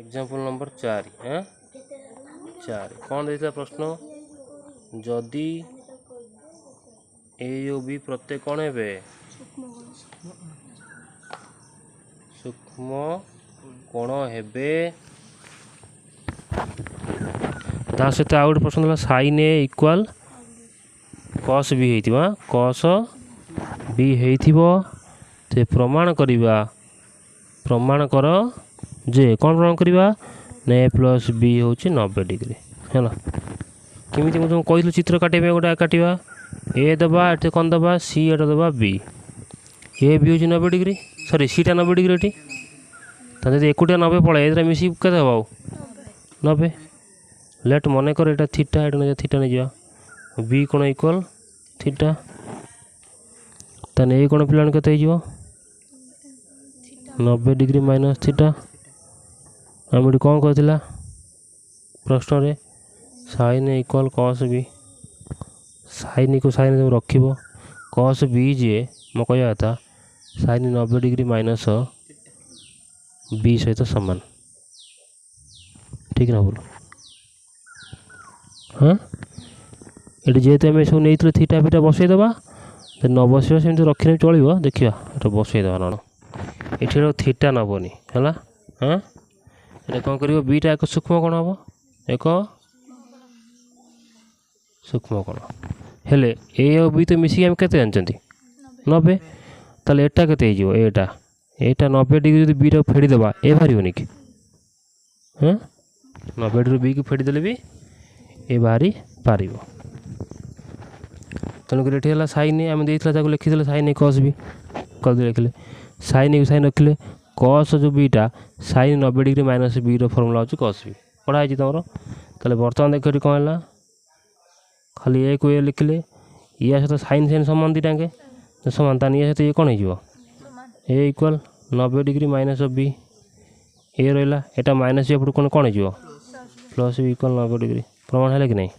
Example number 4 हाँ 4 कौन देता प्रश्न जदि ए ओ बी प्रत्येक कौन है सूक्ष्म कोण हेबे ता सहित आउ गोटे प्रश्न साइन ए equal cos B होइतिबा cos B होइतिबो ते प्रमाण करिबा प्रमाण कर जे कौन प्रमाण करिबा ने ए प्लस बी होची 90 डिग्री हैला केमिति तुम कहिलु चित्र काटिबे गोटा काटिबा ए दबा एते कोन दबा सी एटा दबा बी ए बी होची 90 डिग्री सॉरी सी टा 90 डिग्री एटी त जदि एकुटिया 90 पळे एतरा मिसी केते हबाउ 90 लेट मने कर एटा थीटा एटा ने थीटा ने जा बी कोन इक्वल थीटा तने ए कोन प्लान केते हिजो 90 डिग्री माइनस थीटा आम कौन कहला प्रश्न रे sign equal cos B sign को साइन जो रख कस बी जे मो कह था साइन 90 डिग्री माइनस बी सहित सामान ठीक ना बोलो हाँ ये जेहेतु आम सब नहीं थीटा फिटा बसईदबा न बस रखने चलो देखा ये बसईदबा ना ये थीटा नबनी है हाँ ये कौन कर बीटा एक सूक्ष्म कोण हम एक सूक्ष्म कोण हेले ए और बी तो मिसिक आम के जानते 90 ताले एटा के एटा एटा 90 डिग्री जो बी टा फेड़ीदेवा ए बाहर कि हाँ 90 डिग्री बी को फेड़ीदे भी ए बाहरी पार तेणुक ये साइन आम लिखी साइन कस बी कर लिखले साइन को साइन रखिले कस जो beta sine 90 degree minus B formula हूँ कस बी पढ़ाई तुम ताले बर्तमान देख कौन है खाली ए को ए लिखले या सहित साइन साइन सामान दीटाके सामान तान या सहित ये कौन हो ए इक्वाल 90 डिग्री माइनस बी ए रहा यहाँ माइनस बी एपट कौन कौन हो प्लस बी इक्वाल 90 डिग्री प्रमाण है कि नहीं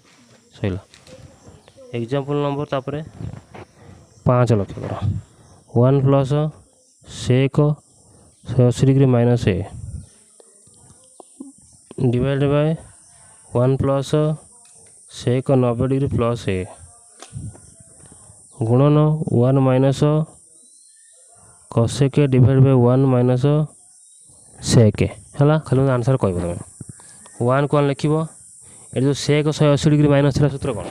सही एग्जाम्पल नंबर तापर 5 लक्ष्य कर 1 plus sec 180 degree minus A divide by 1 plus sec 90 degree plus A गुणन 1 minus cosec divide by 1 minus sec है खाली आंसर कह तुम 1 को 1 लिख ये जो सेक 180 डिग्री माइनस था सूत्र कौन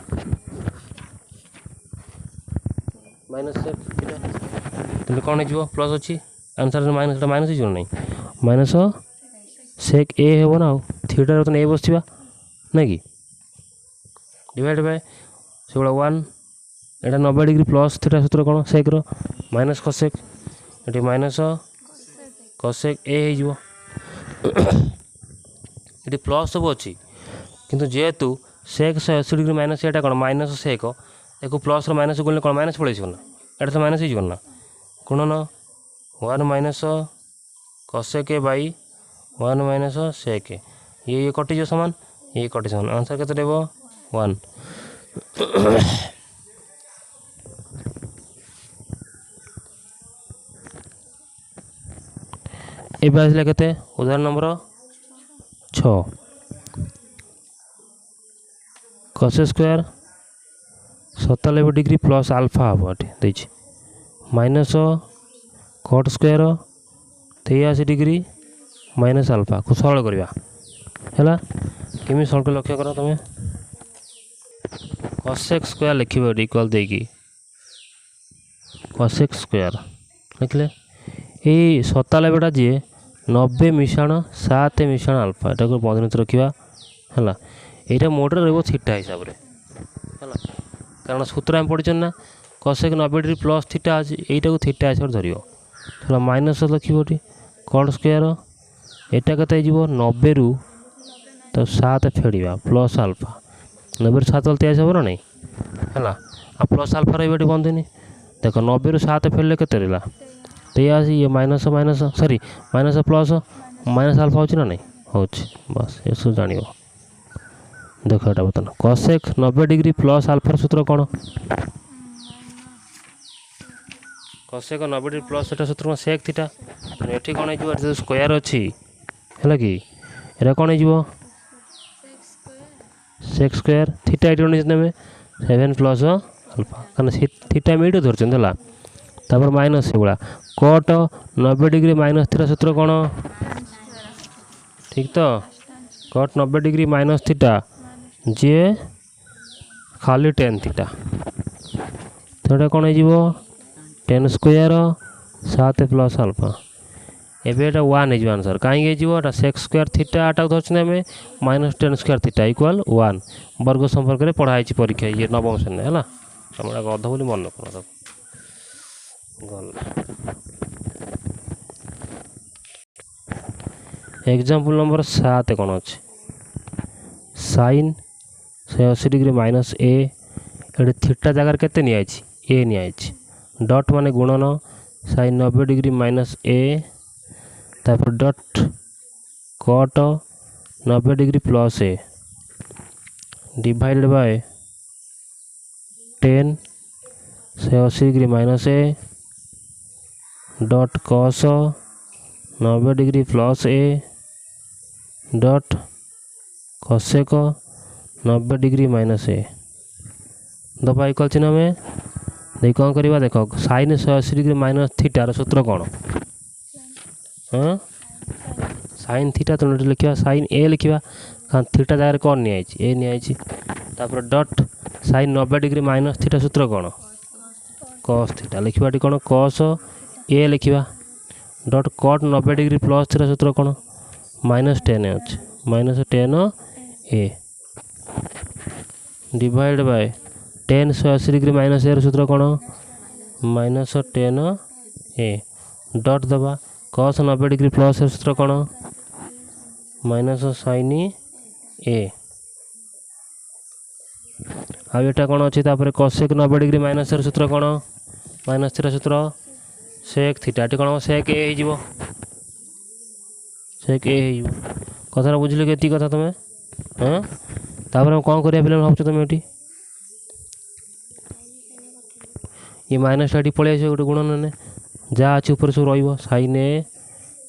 माइनस सेक कौन हो प्लस अच्छी आंसर माइनस माइनस हो ना माइनस सेक ए हे ना थीटा बर्तन ए बस ना कि डिवाइड बाय से 1 एटा 90 डिग्री प्लस थीटा सूत्र कौन सेक माइनस कसेक ये माइनस कसेक ए हो ये प्लस सब अच्छी किंतु जेहेतु सेक 180 डिग्री माइनस एटा कौन माइनस सेक एक प्लस माइनस गुणले कौन माइनस पड़े ना एटा तो माइनस हो ना गुणन 1 minus cosec by 1 minus sec ये कटिज सामान ये कटि सामान आंसर केते देबो 1 एबे आसला केते उदाहरण number 6 cos square 97 degree plus alpha हम ये minus cot square 83 degree minus alpha को सरल करवा है केमी सरल लक्ष्य कर तुम कसेक स्क्वायर लिख इक्वल देकी कसेक स्क्वायर लिखले ये 97टा जी 90 मिशाण 7 मिशाण आल्फा एटा को बंधनीत रखा है यहाँ मोटर रही थीटा हिसाब से है कारण सूत्र आम पढ़ी ना कसेक 90 डिग्री प्लस थीटा अच्छी यहीटा को थीटा हिसाब से धर माइनस लिखे कट स्क्वायर एटा के 90 रु तो 7 फेड़ा प्लस आल्फा 90 7 गलती हिसाब ना नहीं है प्लस आल्फा रही बंधनी देख 90 रु 7 फेड़े के ये minus minus sorry minus plus minus alpha हो नहीं हो बस ये सब जान देख ये बर्तमान कसेक 90 डिग्री प्लस आल्फार सूत्र कौन कसेक 90 डिग्री प्लस सूत्र सेक थीटा ये कौन हो स्क्वायर अच्छी है कि एटा कौन हो सेक्स स्क्वायर थीटा एटी ने 7 प्लस अल्फा कारण थीटा में ये धरते है तापर माइनस से गुड़ा कट 90 डिग्री माइनस थीटा सूत्र कौन ठीक तो कट 90 डिग्री माइनस थीटा जे खाली टेन थीटा तो कौन हो 10 स्क्वायर 7 प्लस अल्फा एबे 1 हो आंसर कहीं सेक्स स्क्वायर थीटा आटा धरते आम माइनस 10 स्क्वायर थीटा इक्वाल 1 वर्ग संपर्क में पढ़ाई परीक्षा ये नवम श्रेणी है समय अध बोली मन रखना एग्जाम्पल नंबर 7 कौन अच्छे साइन 180 डिग्री माइनस ए ये थीटा जगार के ए नि डट मान गुणन साइन 90 डिग्री माइनस ए तापर डट cot 90 degree plus A divided by 10 180 degree minus A डट कस 90 डिग्री प्लस ए डट कसेक 90 डिग्री माइनस ए दफा इक्वल चिन्ह में देख कौन करवा देख साइन 180 डिग्री माइनस थीटार सूत्र कौन हाँ साइन थीटा तो लिखा साइन ए लिखा कारण थीटा जगह कौन नि ए नि डट साइन 90 डिग्री माइनस थीटा सूत्र कौन कस थीटा लिखा कौन कस ए लिखा डट कट 90 डिग्री प्लस थीटा सूत्र कौन माइनस 10 अच्छे minus 10 A divide by 10 180 degree minus A सूत्र कौन माइनस 10 ए डट दबा कस 90 डिग्री प्लस सूत्र कौन माइनस साइन ए आ एटा कौन अच्छी कसेक 90 डिग्री माइनस सूत्र कौन माइनस थीटा सूत्र सेक थीटा ये कौन सेक ए हो सेक ए हो कथा बुझल के कथा तुम्हें हाँ तापर कौन करिया पे भाव तुम ये ये माइनस टा पलि आस गोटे गुणन ने जहाँ अच्छी ऊपर सब रईन ए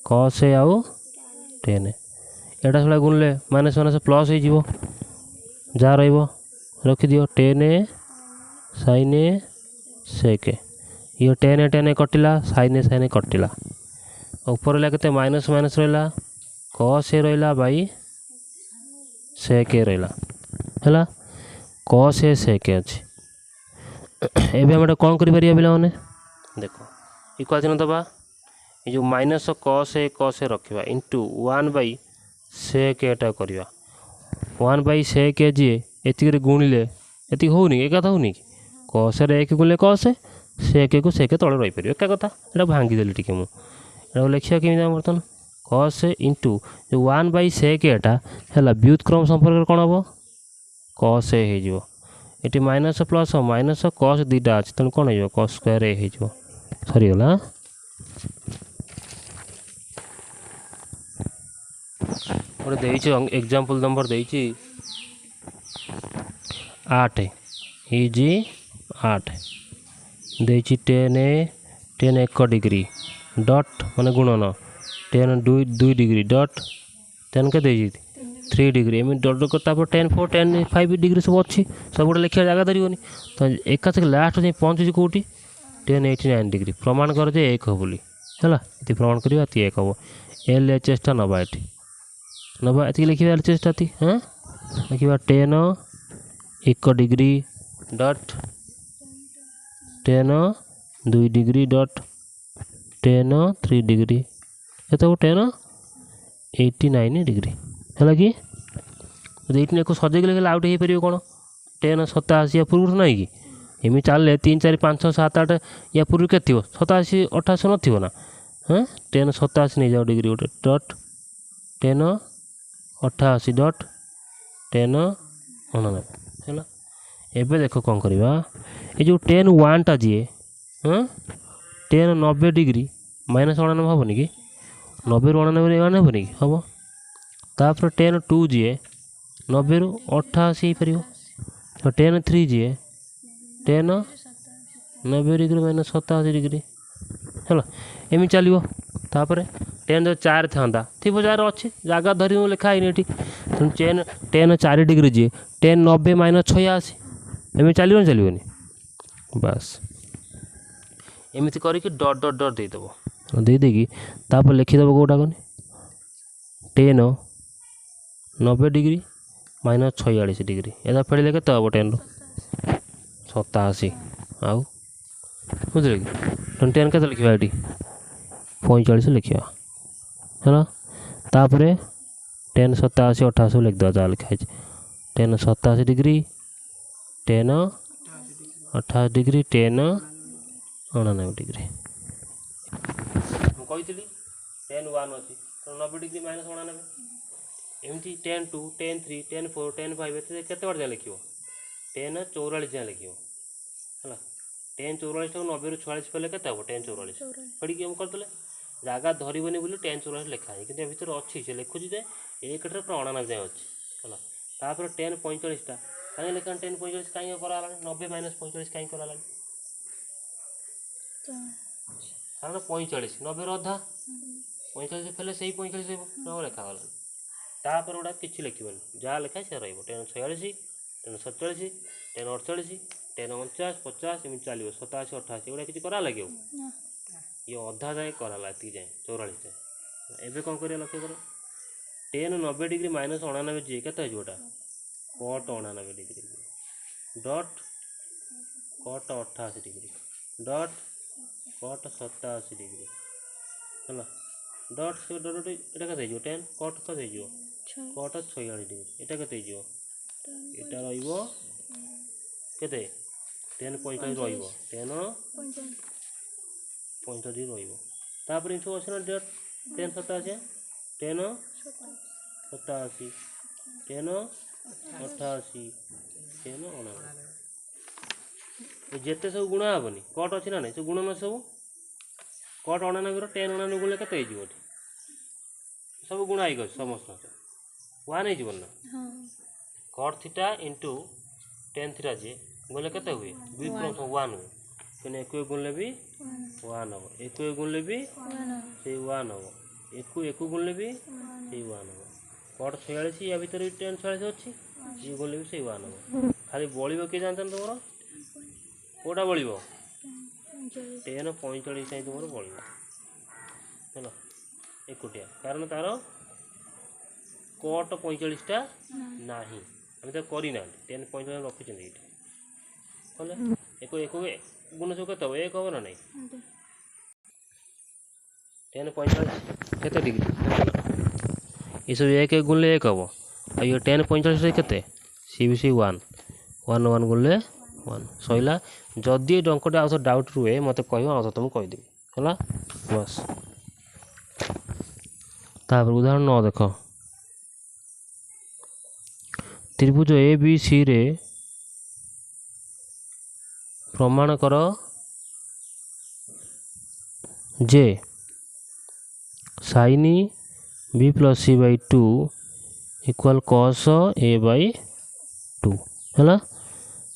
कस ए आउ 10 एटा सब गुणले माइनस माइनस प्लस हो जहाँ रखिद 10 ए साइन ए सेक ये 10 10 कटिला साइन साइन कटिला ऊपर रहा के माइनस माइनस रहा कस ए रहा बाई सेक ए रहा है कस ए सेक अच्छे एवं आम कौन कर पे देख इक्वाल चिन्ह दबा ये जो माइनस कस ए रखा इंटू 1 बाई सेक एटा करवा 1 बाई सेक ए जी एति गुणिले ये होनी एक कथा होनी कि कस एक गुणिले कस सेक को सेक तले रही पार एक कथा यहाँ भांगीदेली टी मुझे लिखा केमी बर्तमान कस इंटू जो 1 बाई सेक एटा है व्युत्क्रम संपर्क कौन हम कस ए हो ये माइनस प्लस माइनस कस दुटा अच्छे तेणु कौन हो कस स्क्वायर ए हो सरीगला गोटे एग्जाम्पल नंबर देती 8 इजी 8 देती 10 ए 10 1 डिग्री डट मान गुणन 10 2 डिग्री डट 10 के 3 डिग्री एम डट 10 4 10 5 डिग्री सब अच्छी सब गोटे लिखा जगह धरनी तो एक लास्ट जाए पहुँचुची कौटी 10 89 डिग्री प्रमाण कर जे 1 बोली है ये प्रमाण करवा 1 हम एल एच एस टा नवा ये नवा ये लिखा एल एच एस टा हाँ लिखा 10 1 डिग्री डट 10 2 डिग्री डट 10 3 डिग्री ये 10 89 डिग्री है कि ये सजेक लिखे आउट हो पार कौन 10 87 या पूर्व ना कि एम चल 3 4 5 6 7 8 या पूर्व के 87 88 ना हाँ 10 87 नहीं जाओ डिग्री गोटे डट 10 88 डट 10 99 है एबे देख कौन करवा ये जो 10 1 टा जी हाँ 10 90 डिग्री माइनस 99 हेनी कि 90 99 वन हेनी कि हम तापर 10 2 जी 90 रु 88 हो 10 3 जी 10 90 डिग्री माइनस 87 डिग्री है एम चलो तापर टेन जो 4 था थी 4 अच्छे जगह धरी लिखा है टेन टेन 4 डिग्री जी टेन 90 माइनस 86 एम चलो चलोनी बस एमती करके डट डट डट देदेव देदेकि तापर लिखिदेव कौटा कौन टेन 90 डिग्री माइनस 46 डिग्री एदा फेड़े के टेन 87 आउ बुझे कि टेन के लिखा ये 45 लिखा है तापर टेन 87 88 लिखिदेव जहाँ लिखाई ten 87 degree ten 88 degree ten 99 degree मुझे टेन 1 अच्छी तो 90 डिग्री माइनस 99 एमती टेन 2 टेन 3 टेन 4 टेन 5 केते बार जाए लिख टेन 44 जाए लिख है टेन 44 टाक 90 46 पे के टेन 44 पढ़ी हम करदे जगह धरबनी बोली टेन 44 लिखा है कि भर अच्छी से लिखुची जे एक पूरा 99 जाए अच्छी है टेन 45 कहीं लिखा टेन 45 कहीं करा 90 माइनस 45 कहीं करा कारण 45 90 अधा 45 फेले से 45 लिखा गला तापर गुड़ा किसी लिखनी जहाँ लिखा से रही टेन 46 टेन 47 टेन 48 टेन 49 50 एम चलो 87 88 गुड़ा किसी करा लगे ये अधा जाए कराला ये जाए 44 जाए एवं कौन कर लक्ष्य कर टेन 90 डिग्री माइनस 99 जी के जोटा कट 99 डिग्री डट कट 88 डिग्री डट कट 87 डिग्री है डट से डट यहाँ के टेन कट तो कट 46 डिग्री यहाँ के यहाँ रते टेन 45 टेन 45 रही सब अच्छे ना डेट टेन 87 टेन 87 टेन 88 टेन 99 जिते सब गुणा हेनी कट अच्छी ना नहीं सब गुणन सब कट 99 टेन 99 गुणे के सब गुणा हो समस्त 1 हो cot theta into tan theta जे गुणले के हुए बी क्रम 1 हुए कि एक गुणले भी 1 हम एक गुणले भी से 1 हम एक गुणले भी से 1 हम कट 46 या भर टेन 46 अच्छी ये गुणले भी से 1 हम खाली बड़ो किए जानते तुम कौटा बड़ो टेन 45 तुम बड़ो है एकुटिया कारण तार कट 45टा ना आम तो करना टेन 45 रखी ये एक गुण सब के एक हम ना नहीं टेन 45 के डिग्री ये सब एक गुणले एक हम और ये टेन 45 के सी भी सी 1 1 1 गुणले 1 सैला जदि डंकटा आउ डाउट रुए मत कह आउ तुमको कहीदेवी है बस तापर उदाहरण 9 देख त्रिभुज ए बी सी रे प्रमाण कर जे sine B plus C by 2 equal cos A by 2 है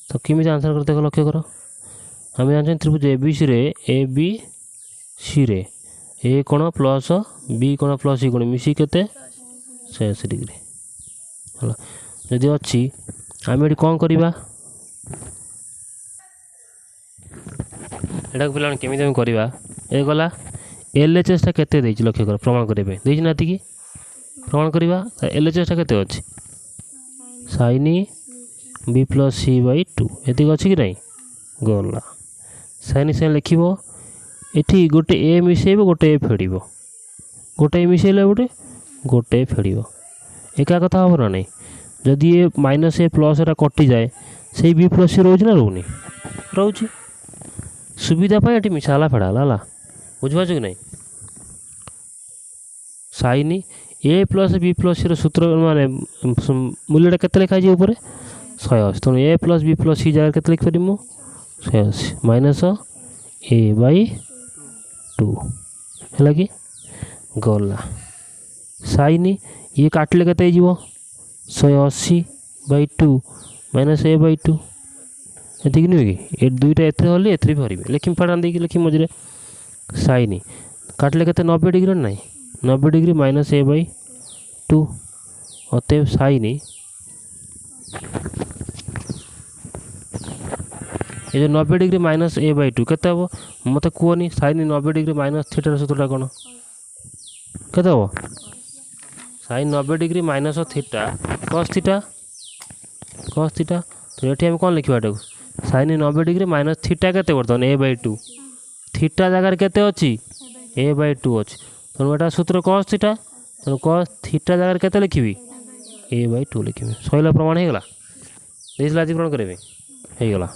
तो किमी आंसर कर देख लक्ष्य कर आम जानते त्रिभुज ए बी सी रे ए बी सी रे ए कोण प्लस बी कोण प्लस सी कोण मिसी के 86 डिग्री है जदि अच्छी आम ये कौन करवा एटा पे केमी करवा ये गला एलएचएस टा केते लक्ष्य कर प्रमाण करने ना कि प्रमाण करवा एलएचएस टा केते अच्छी sine B plus C by 2 ये अच्छी कि नहीं गला साइन से लिख ये गोटे ए मिसेब गोटे ए फेड़ गोटे ए मिसेल गोटे गोटे ए फेड़ एका कथा हम ना नहीं जदि ये माइनस ए प्लस एटा कटि जाए से बी प्लस सी रोज ना रोनी रोच सुविधा ये मिसाला फेड़ाला बुझे कि नहीं साइन ए प्लस बी प्लस सी सूत्र माने मूल्यटा केते लिखा है ऊपर 180 तेणु ए प्लस बी प्लस सी जगह के लिखिपर मु 180 माइनस ए बाई 2 है कि गला साइन ये काटिले के 180 बाई 2 माइनस ए बाई 2 ये नुहे कि ए दुईटा एथरे हल ए भरवे लिखी फाड़ा देखिए लिखी मझे साइन काटिले के 90 डिग्री ना 90 डिग्री माइनस ए बाई 2 अतएव साइन ये जो 90 डिग्री माइनस ए बाई 2 केते हम मत कहनी साइन 90 डिग्री माइनस थीटार सूत्रटा कौन केते हम sine 90 degree minus theta cos theta तो ये आम कौन लिखा साइन 90 डिग्री माइनस थीटा केते बर्तमान ए बाई 2 थीटा जगार केते अच्छी ए बाई 2 अच्छी तेणु एटा सूत्र कस थीटा तेणु कस थीटा जगार केते लिखी ए बाई 2 लिखी सैला प्रमाण हो गला आज प्रमाण करेंगे हो गला।